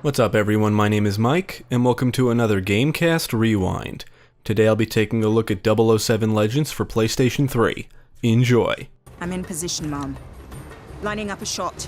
What's up everyone, my name is Mike, and welcome to another GameCast Rewind. Today I'll be taking a look at 007 Legends for PlayStation 3. Enjoy! I'm in position, Mom. Lining up a shot.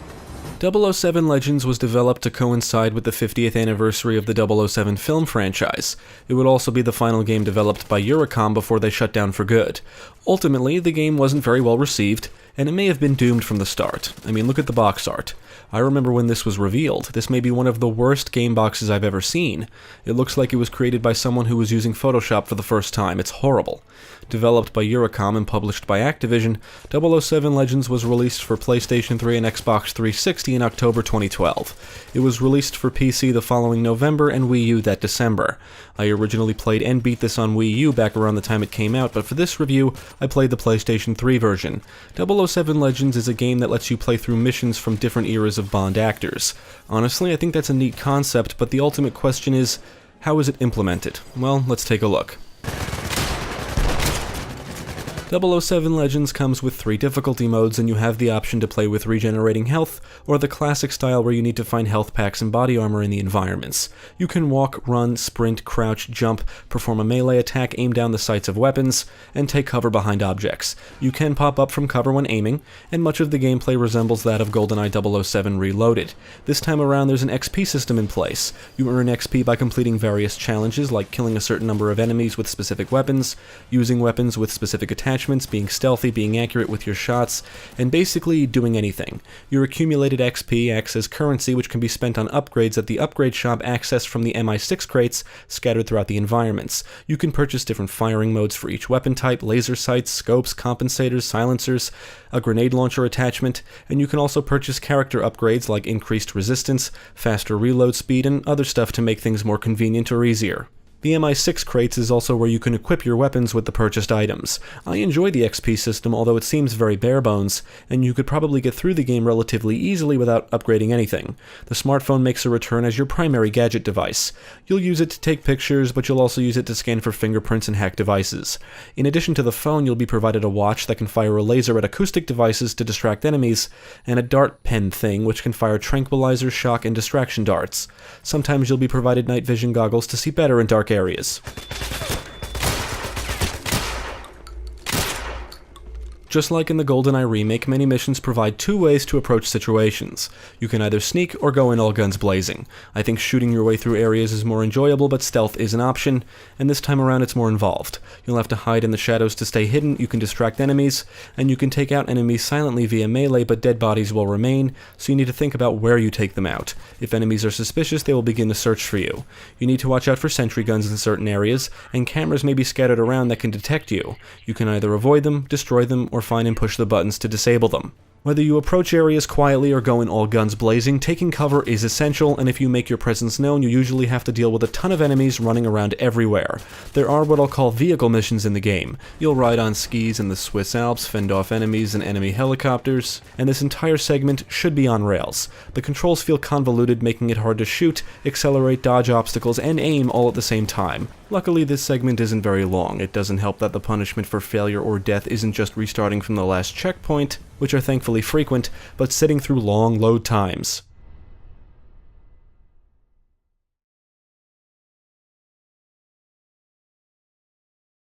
007 Legends was developed to coincide with the 50th anniversary of the 007 film franchise. It would also be the final game developed by Eurocom before they shut down for good. Ultimately, the game wasn't very well received, and it may have been doomed from the start. I mean, look at the box art. I remember when this was revealed. This may be one of the worst game boxes I've ever seen. It looks like it was created by someone who was using Photoshop for the first time. It's horrible. Developed by Eurocom and published by Activision, 007 Legends was released for PlayStation 3 and Xbox 360 in October 2012. It was released for PC the following November and Wii U that December. I originally played and beat this on Wii U back around the time it came out, but for this review, I played the PlayStation 3 version. 007 Legends is a game that lets you play through missions from different eras of Bond actors. Honestly, I think that's a neat concept, but the ultimate question is, how is it implemented? Well, let's take a look. 007 Legends comes with 3 difficulty modes, and you have the option to play with regenerating health, or the classic style where you need to find health packs and body armor in the environments. You can walk, run, sprint, crouch, jump, perform a melee attack, aim down the sights of weapons, and take cover behind objects. You can pop up from cover when aiming, and much of the gameplay resembles that of GoldenEye 007 Reloaded. This time around there's an XP system in place. You earn XP by completing various challenges like killing a certain number of enemies with specific weapons, using weapons with specific attachments, being stealthy, being accurate with your shots, and basically doing anything. Your accumulated XP acts as currency which can be spent on upgrades at the upgrade shop accessed from the MI6 crates scattered throughout the environments. You can purchase different firing modes for each weapon type, laser sights, scopes, compensators, silencers, a grenade launcher attachment, and you can also purchase character upgrades like increased resistance, faster reload speed, and other stuff to make things more convenient or easier. The MI6 crates is also where you can equip your weapons with the purchased items. I enjoy the XP system, although it seems very bare bones, and you could probably get through the game relatively easily without upgrading anything. The smartphone makes a return as your primary gadget device. You'll use it to take pictures, but you'll also use it to scan for fingerprints and hack devices. In addition to the phone, you'll be provided a watch that can fire a laser at acoustic devices to distract enemies, and a dart pen thing which can fire tranquilizer, shock, and distraction darts. Sometimes you'll be provided night vision goggles to see better in dark areas. Just like in the GoldenEye remake, many missions provide 2 ways to approach situations. You can either sneak or go in all guns blazing. I think shooting your way through areas is more enjoyable, but stealth is an option, and this time around it's more involved. You'll have to hide in the shadows to stay hidden, you can distract enemies, and you can take out enemies silently via melee, but dead bodies will remain, so you need to think about where you take them out. If enemies are suspicious, they will begin to search for you. You need to watch out for sentry guns in certain areas, and cameras may be scattered around that can detect you. You can either avoid them, destroy them, or find and push the buttons to disable them. Whether you approach areas quietly or go in all guns blazing, taking cover is essential, and if you make your presence known, you usually have to deal with a ton of enemies running around everywhere. There are what I'll call vehicle missions in the game. You'll ride on skis in the Swiss Alps, fend off enemies and enemy helicopters, and this entire segment should be on rails. The controls feel convoluted, making it hard to shoot, accelerate, dodge obstacles, and aim all at the same time. Luckily, this segment isn't very long. It doesn't help that the punishment for failure or death isn't just restarting from the last checkpoint, which are thankfully frequent, but sitting through long load times.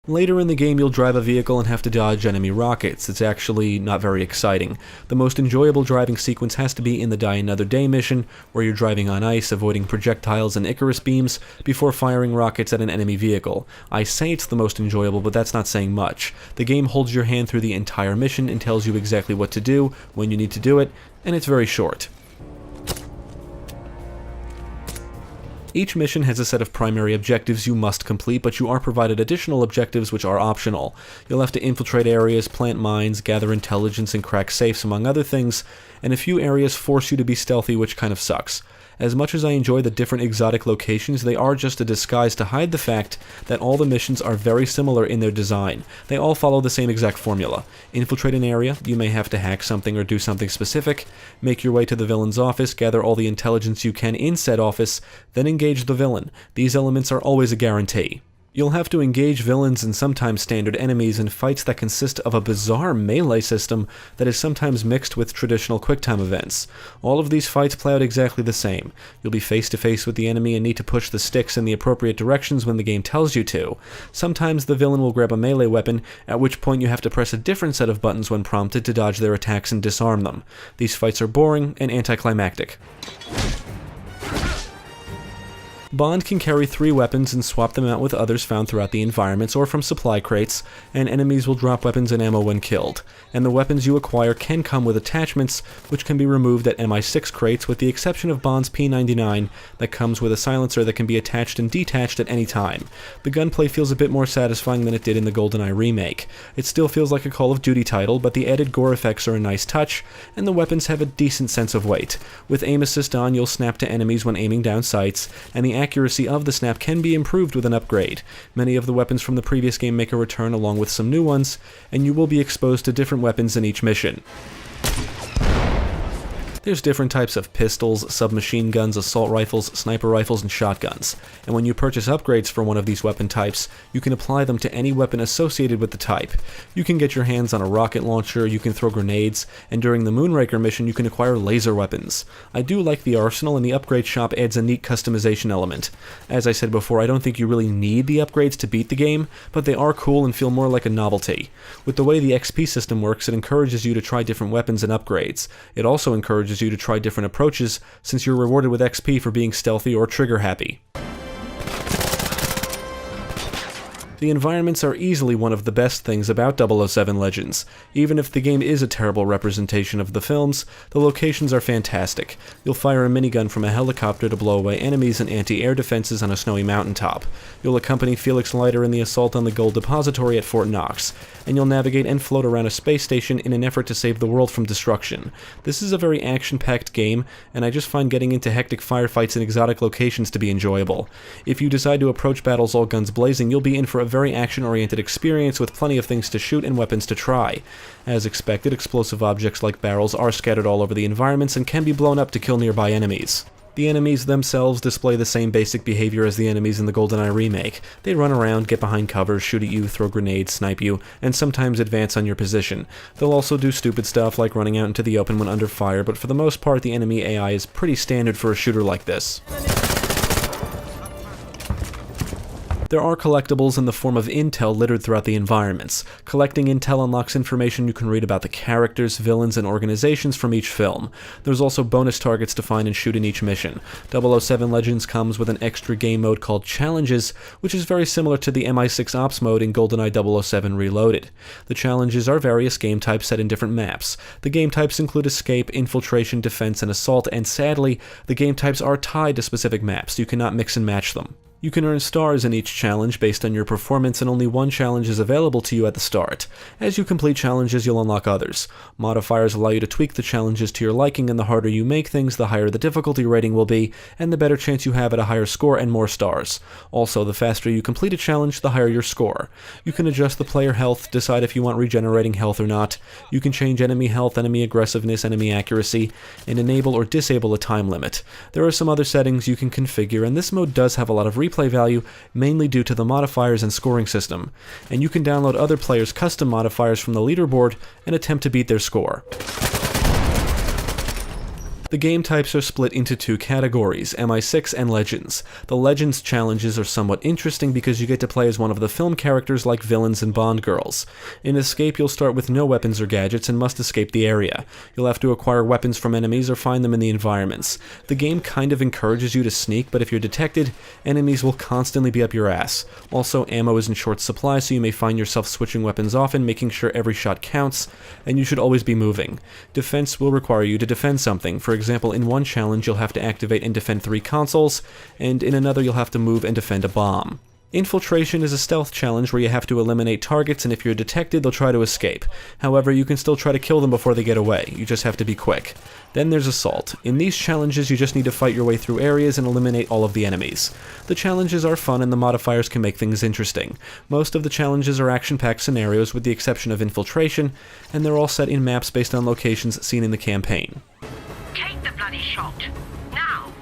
Later in the game, you'll drive a vehicle and have to dodge enemy rockets. It's actually not very exciting. The most enjoyable driving sequence has to be in the Die Another Day mission, where you're driving on ice, avoiding projectiles and Icarus beams, before firing rockets at an enemy vehicle. I say it's the most enjoyable, but that's not saying much. The game holds your hand through the entire mission and tells you exactly what to do, when you need to do it, and it's very short. Each mission has a set of primary objectives you must complete, but you are provided additional objectives which are optional. You'll have to infiltrate areas, plant mines, gather intelligence, and crack safes, among other things, and a few areas force you to be stealthy, which kind of sucks. As much as I enjoy the different exotic locations, they are just a disguise to hide the fact that all the missions are very similar in their design. They all follow the same exact formula. Infiltrate an area, you may have to hack something or do something specific, make your way to the villain's office, gather all the intelligence you can in said office, then engage the villain. These elements are always a guarantee. You'll have to engage villains and sometimes standard enemies in fights that consist of a bizarre melee system that is sometimes mixed with traditional quicktime events. All of these fights play out exactly the same. You'll be face to face with the enemy and need to push the sticks in the appropriate directions when the game tells you to. Sometimes the villain will grab a melee weapon, at which point you have to press a different set of buttons when prompted to dodge their attacks and disarm them. These fights are boring and anticlimactic. Bond can carry 3 weapons and swap them out with others found throughout the environments or from supply crates, and enemies will drop weapons and ammo when killed. And the weapons you acquire can come with attachments, which can be removed at MI6 crates with the exception of Bond's P99 that comes with a silencer that can be attached and detached at any time. The gunplay feels a bit more satisfying than it did in the GoldenEye remake. It still feels like a Call of Duty title, but the added gore effects are a nice touch, and the weapons have a decent sense of weight. With aim assist on, you'll snap to enemies when aiming down sights, and the accuracy of the snap can be improved with an upgrade. Many of the weapons from the previous game make a return along with some new ones, and you will be exposed to different weapons in each mission. There's different types of pistols, submachine guns, assault rifles, sniper rifles, and shotguns. And when you purchase upgrades for one of these weapon types, you can apply them to any weapon associated with the type. You can get your hands on a rocket launcher, you can throw grenades, and during the Moonraker mission you can acquire laser weapons. I do like the arsenal, and the upgrade shop adds a neat customization element. As I said before, I don't think you really need the upgrades to beat the game, but they are cool and feel more like a novelty. With the way the XP system works, it encourages you to try different weapons and upgrades. It also encourages you to try different approaches, since you're rewarded with XP for being stealthy or trigger happy. The environments are easily one of the best things about 007 Legends. Even if the game is a terrible representation of the films, the locations are fantastic. You'll fire a minigun from a helicopter to blow away enemies and anti-air defenses on a snowy mountaintop. You'll accompany Felix Leiter in the assault on the gold depository at Fort Knox, and you'll navigate and float around a space station in an effort to save the world from destruction. This is a very action-packed game, and I just find getting into hectic firefights in exotic locations to be enjoyable. If you decide to approach battles all guns blazing, you'll be in for a very action-oriented experience with plenty of things to shoot and weapons to try. As expected, explosive objects like barrels are scattered all over the environments and can be blown up to kill nearby enemies. The enemies themselves display the same basic behavior as the enemies in the GoldenEye remake. They run around, get behind cover, shoot at you, throw grenades, snipe you, and sometimes advance on your position. They'll also do stupid stuff like running out into the open when under fire, but for the most part the enemy AI is pretty standard for a shooter like this. There are collectibles in the form of intel littered throughout the environments. Collecting intel unlocks information you can read about the characters, villains, and organizations from each film. There's also bonus targets to find and shoot in each mission. 007 Legends comes with an extra game mode called Challenges, which is very similar to the MI6 Ops mode in GoldenEye 007 Reloaded. The challenges are various game types set in different maps. The game types include escape, infiltration, defense, and assault, and sadly, the game types are tied to specific maps. You cannot mix and match them. You can earn stars in each challenge based on your performance, and only one challenge is available to you at the start. As you complete challenges, you'll unlock others. Modifiers allow you to tweak the challenges to your liking, and the harder you make things, the higher the difficulty rating will be, and the better chance you have at a higher score and more stars. Also, the faster you complete a challenge, the higher your score. You can adjust the player health, decide if you want regenerating health or not. You can change enemy health, enemy aggressiveness, enemy accuracy, and enable or disable a time limit. There are some other settings you can configure, and this mode does have a lot of replay value, mainly due to the modifiers and scoring system, and you can download other players' custom modifiers from the leaderboard and attempt to beat their score. The game types are split into 2 categories, MI6 and Legends. The Legends challenges are somewhat interesting because you get to play as one of the film characters like villains and Bond girls. In Escape, you'll start with no weapons or gadgets and must escape the area. You'll have to acquire weapons from enemies or find them in the environments. The game kind of encourages you to sneak, but if you're detected, enemies will constantly be up your ass. Also, ammo is in short supply, so you may find yourself switching weapons often, making sure every shot counts, and you should always be moving. Defense will require you to defend something. For example, in one challenge you'll have to activate and defend 3 consoles, and in another you'll have to move and defend a bomb. Infiltration is a stealth challenge where you have to eliminate targets, and if you're detected, they'll try to escape. However, you can still try to kill them before they get away. You just have to be quick. Then there's Assault. In these challenges, you just need to fight your way through areas and eliminate all of the enemies. The challenges are fun and the modifiers can make things interesting. Most of the challenges are action-packed scenarios with the exception of Infiltration, and they're all set in maps based on locations seen in the campaign. Take the bloody shot. Now!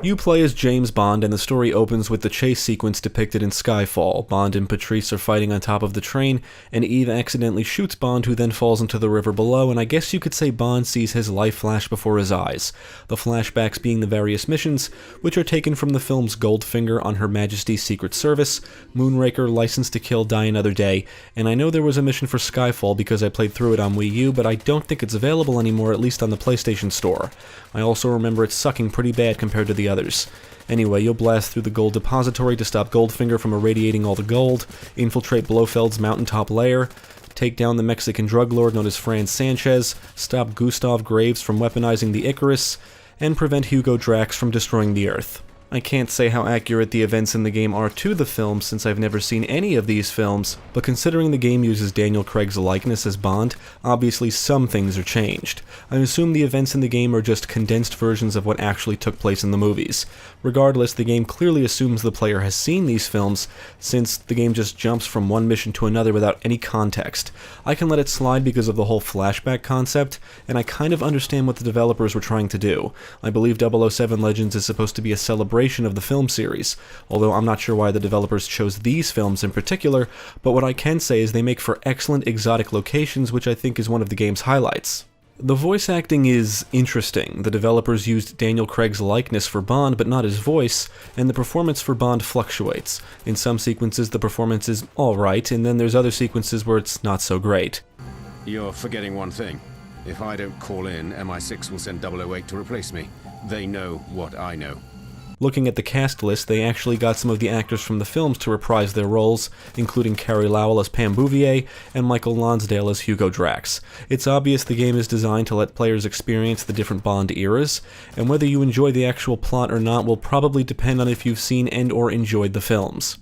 You play as James Bond, and the story opens with the chase sequence depicted in Skyfall. Bond and Patrice are fighting on top of the train, and Eve accidentally shoots Bond, who then falls into the river below, and I guess you could say Bond sees his life flash before his eyes. The flashbacks being the various missions, which are taken from the films Goldfinger, On Her Majesty's Secret Service, Moonraker, License to Kill, Die Another Day, and I know there was a mission for Skyfall because I played through it on Wii U, but I don't think it's available anymore, at least on the PlayStation Store. I also remember it sucking pretty bad compared to the others. Anyway, you'll blast through the gold depository to stop Goldfinger from irradiating all the gold, infiltrate Blofeld's mountaintop lair, take down the Mexican drug lord known as Franz Sanchez, stop Gustav Graves from weaponizing the Icarus, and prevent Hugo Drax from destroying the Earth. I can't say how accurate the events in the game are to the films since I've never seen any of these films, but considering the game uses Daniel Craig's likeness as Bond, obviously some things are changed. I assume the events in the game are just condensed versions of what actually took place in the movies. Regardless, the game clearly assumes the player has seen these films, since the game just jumps from one mission to another without any context. I can let it slide because of the whole flashback concept, and I kind of understand what the developers were trying to do. I believe 007 Legends is supposed to be a celebration of the film series, although I'm not sure why the developers chose these films in particular, but what I can say is they make for excellent exotic locations, which I think is one of the game's highlights. The voice acting is interesting. The developers used Daniel Craig's likeness for Bond, but not his voice, and the performance for Bond fluctuates. In some sequences, the performance is alright, and then there's other sequences where it's not so great. You're forgetting one thing. If I don't call in, MI6 will send 008 to replace me. They know what I know. Looking at the cast list, they actually got some of the actors from the films to reprise their roles, including Carrie Lowell as Pam Bouvier and Michael Lonsdale as Hugo Drax. It's obvious the game is designed to let players experience the different Bond eras, and whether you enjoy the actual plot or not will probably depend on if you've seen and or enjoyed the films.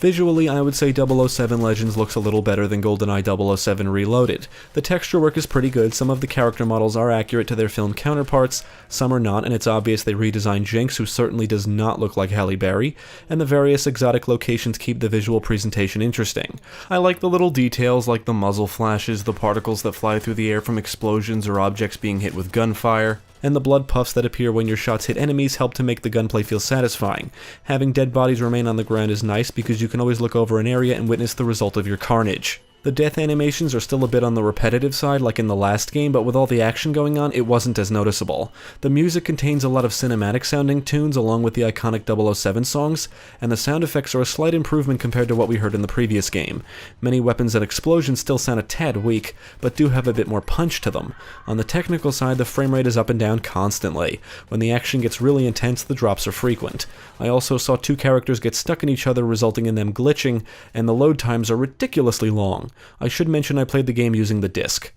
Visually, I would say 007 Legends looks a little better than GoldenEye 007 Reloaded. The texture work is pretty good, some of the character models are accurate to their film counterparts, some are not, and it's obvious they redesigned Jinx, who certainly does not look like Halle Berry, and the various exotic locations keep the visual presentation interesting. I like the little details like the muzzle flashes, the particles that fly through the air from explosions or objects being hit with gunfire, and the blood puffs that appear when your shots hit enemies help to make the gunplay feel satisfying. Having dead bodies remain on the ground is nice because you can always look over an area and witness the result of your carnage. The death animations are still a bit on the repetitive side like in the last game, but with all the action going on, it wasn't as noticeable. The music contains a lot of cinematic sounding tunes along with the iconic 007 songs, and the sound effects are a slight improvement compared to what we heard in the previous game. Many weapons and explosions still sound a tad weak, but do have a bit more punch to them. On the technical side, the frame rate is up and down constantly. When the action gets really intense, the drops are frequent. I also saw two characters get stuck in each other, resulting in them glitching, and the load times are ridiculously long. I should mention I played the game using the disc.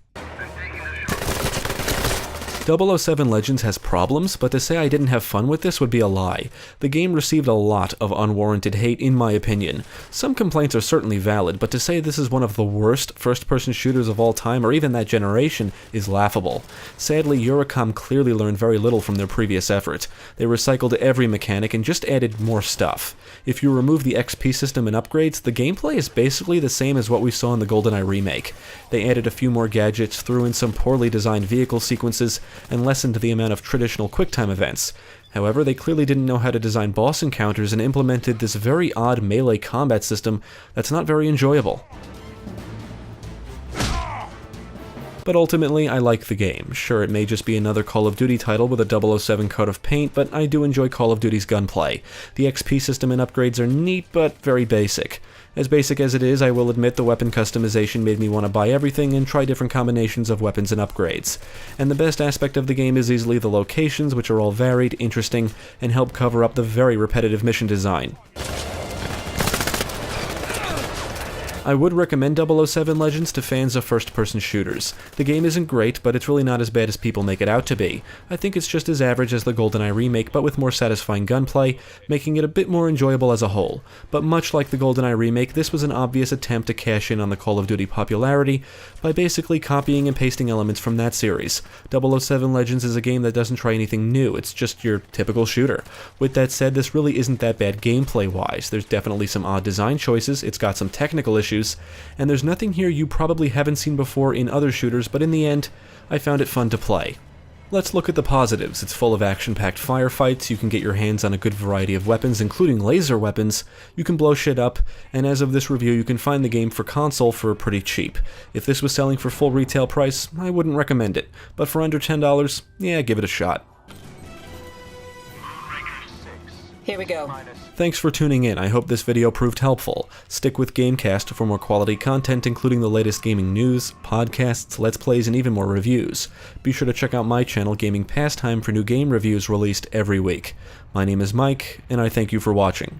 007 Legends has problems, but to say I didn't have fun with this would be a lie. The game received a lot of unwarranted hate in my opinion. Some complaints are certainly valid, but to say this is one of the worst first-person shooters of all time or even that generation is laughable. Sadly, Eurocom clearly learned very little from their previous effort. They recycled every mechanic and just added more stuff. If you remove the XP system and upgrades, the gameplay is basically the same as what we saw in the GoldenEye remake. They added a few more gadgets, threw in some poorly designed vehicle sequences, and lessened the amount of traditional QuickTime events. However, they clearly didn't know how to design boss encounters and implemented this very odd melee combat system that's not very enjoyable. But ultimately, I like the game. Sure, it may just be another Call of Duty title with a 007 coat of paint, but I do enjoy Call of Duty's gunplay. The XP system and upgrades are neat, but very basic. As basic as it is, I will admit the weapon customization made me want to buy everything and try different combinations of weapons and upgrades. And the best aspect of the game is easily the locations, which are all varied, interesting, and help cover up the very repetitive mission design. I would recommend 007 Legends to fans of first-person shooters. The game isn't great, but it's really not as bad as people make it out to be. I think it's just as average as the GoldenEye remake, but with more satisfying gunplay, making it a bit more enjoyable as a whole. But much like the GoldenEye remake, this was an obvious attempt to cash in on the Call of Duty popularity by basically copying and pasting elements from that series. 007 Legends is a game that doesn't try anything new, it's just your typical shooter. With that said, this really isn't that bad gameplay-wise. There's definitely some odd design choices, it's got some technical issues, and there's nothing here you probably haven't seen before in other shooters, but in the end, I found it fun to play. Let's look at the positives. It's full of action-packed firefights, you can get your hands on a good variety of weapons, including laser weapons, you can blow shit up, and as of this review, you can find the game for console for pretty cheap. If this was selling for full retail price, I wouldn't recommend it, but for under $10, yeah, give it a shot. Here we go. Thanks for tuning in. I hope this video proved helpful. Stick with GameCast for more quality content, including the latest gaming news, podcasts, let's plays, and even more reviews. Be sure to check out my channel, Gaming Pastime, for new game reviews released every week. My name is Mike, and I thank you for watching.